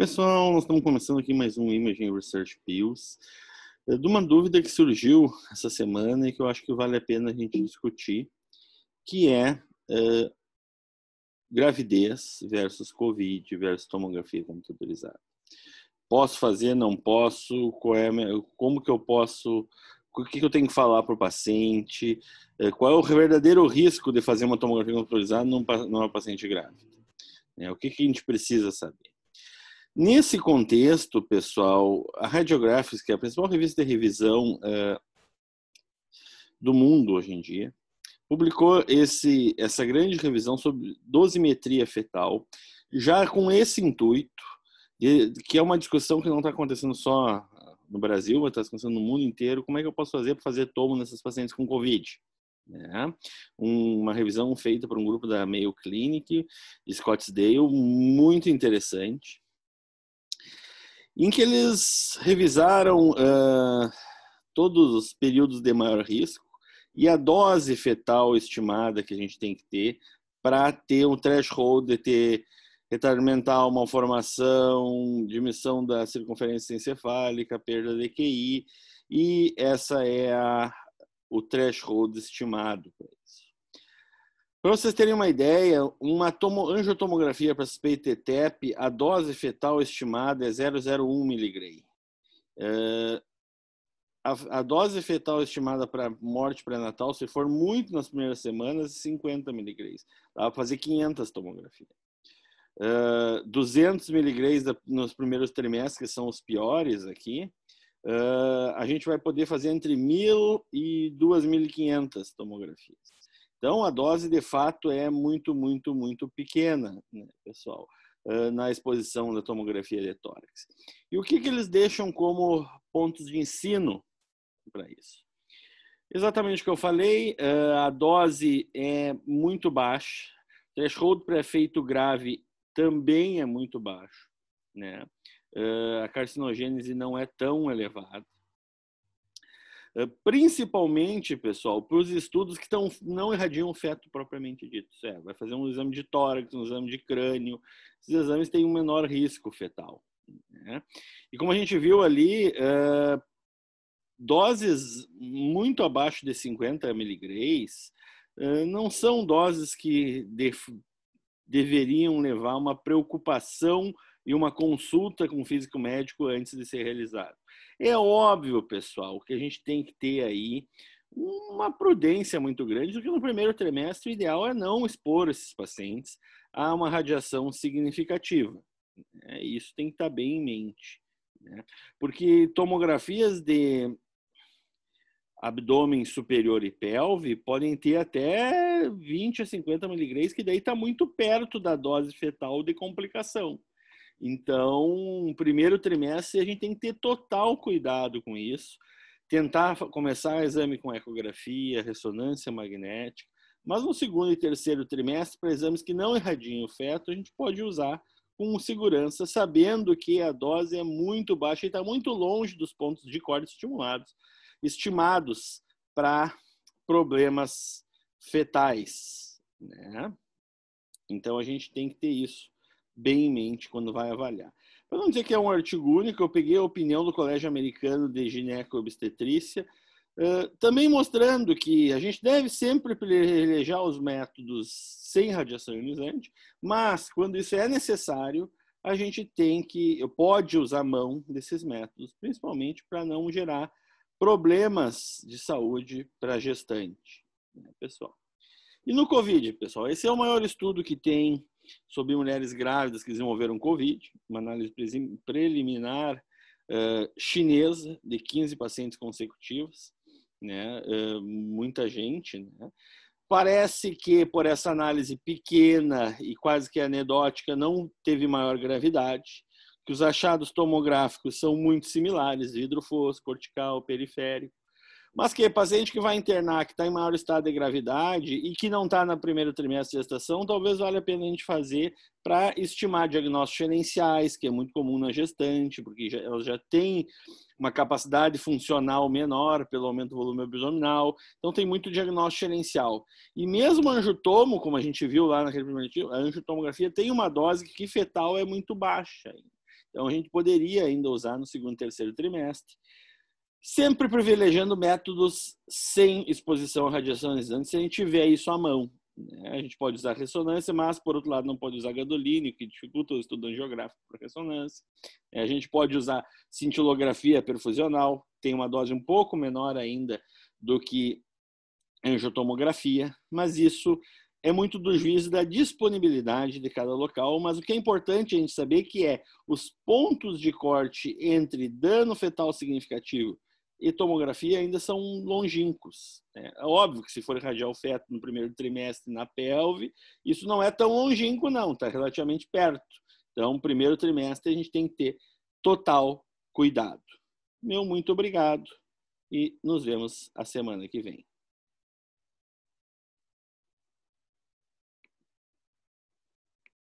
Pessoal, nós estamos começando aqui mais um Imaging Research Pills, de uma dúvida que surgiu essa semana e que eu acho que vale a pena a gente discutir, que é gravidez versus Covid versus tomografia computadorizada. Posso fazer, não posso? Como que eu posso? O que eu tenho que falar para o paciente? Qual é o verdadeiro risco de fazer uma tomografia computadorizada numa paciente grávida? O que a gente precisa saber? Nesse contexto, pessoal, a Radiographics, que é a principal revista de revisão do mundo hoje em dia, publicou essa grande revisão sobre dosimetria fetal, já com esse intuito, que é uma discussão que não está acontecendo só no Brasil, mas está acontecendo no mundo inteiro. Como é que eu posso fazer para fazer tomo nessas pacientes com Covid? Uma revisão feita por um grupo da Mayo Clinic, Scottsdale, muito interessante, em que eles revisaram todos os períodos de maior risco e a dose fetal estimada que a gente tem que ter para ter um threshold de ter retardo mental, malformação, diminuição da circunferência encefálica, perda de QI, e essa é o threshold estimado para isso. Para vocês terem uma ideia, uma angiotomografia para suspeita de TEP, a dose fetal estimada é 0,01 mg. A dose fetal estimada para morte pré-natal, se for muito nas primeiras semanas, 50 mg. Dá para fazer 500 tomografias. 200 mg nos primeiros trimestres, que são os piores aqui, a gente vai poder fazer entre 1.000 e 2.500 tomografias. Então, a dose, de fato, é muito, muito, muito pequena, né, pessoal, na exposição da tomografia de tórax. E o que eles deixam como pontos de ensino para isso? Exatamente o que eu falei, a dose é muito baixa, o threshold para efeito grave também é muito baixo, né? A carcinogênese não é tão elevada. Principalmente, pessoal, para os estudos que não irradiam o feto propriamente dito. Vai fazer um exame de tórax, um exame de crânio. Esses exames têm um menor risco fetal, né? E como a gente viu ali, doses muito abaixo de 50 mg não são doses que deveriam levar uma preocupação e uma consulta com o físico médico antes de ser realizado. É óbvio, pessoal, que a gente tem que ter aí uma prudência muito grande, porque no primeiro trimestre o ideal é não expor esses pacientes a uma radiação significativa. Isso tem que estar bem em mente, né? Porque tomografias de abdômen superior e pelve podem ter até 20 a 50 mg, que daí está muito perto da dose fetal de complicação. Então, no primeiro trimestre, a gente tem que ter total cuidado com isso, tentar começar o exame com ecografia, ressonância magnética, mas no segundo e terceiro trimestre, para exames que não irradiem o feto, a gente pode usar com segurança, sabendo que a dose é muito baixa e está muito longe dos pontos de corte estimados para problemas fetais, né? Então, a gente tem que ter isso bem em mente quando vai avaliar. Para não dizer que é um artigo único, eu peguei a opinião do Colégio Americano de Gineco-Obstetrícia, também mostrando que a gente deve sempre privilegiar os métodos sem radiação ionizante, mas quando isso é necessário, a gente pode usar mão desses métodos, principalmente para não gerar problemas de saúde para a gestante, né, pessoal? E no Covid, pessoal, esse é o maior estudo que tem sobre mulheres grávidas que desenvolveram Covid, uma análise preliminar chinesa de 15 pacientes consecutivos, né? Muita gente, né? Parece que por essa análise pequena e quase que anedótica não teve maior gravidade, que os achados tomográficos são muito similares, vidro fosco, cortical, periférico, mas que paciente que vai internar, que está em maior estado de gravidade e que não está no primeiro trimestre de gestação, talvez valha a pena a gente fazer para estimar diagnósticos gerenciais, que é muito comum na gestante, porque ela já tem uma capacidade funcional menor pelo aumento do volume abdominal, então tem muito diagnóstico gerencial. E mesmo a angiotomo, como a gente viu lá naquele primeiro artigo, a angiotomografia tem uma dose que fetal é muito baixa. Então, a gente poderia ainda usar no segundo e terceiro trimestre, sempre privilegiando métodos sem exposição a radiação ionizante, se a gente tiver isso à mão. A gente pode usar ressonância, mas, por outro lado, não pode usar gadolínio, que dificulta o estudo angiográfico para ressonância. A gente pode usar cintilografia perfusional, tem uma dose um pouco menor ainda do que angiotomografia, mas isso é muito do juízo da disponibilidade de cada local, mas o que é importante a gente saber que é os pontos de corte entre dano fetal significativo e tomografia ainda são longínquos. É óbvio que se for irradiar o feto no primeiro trimestre na pelve, isso não é tão longínquo não, está relativamente perto. Então, primeiro trimestre a gente tem que ter total cuidado. Meu muito obrigado e nos vemos a semana que vem.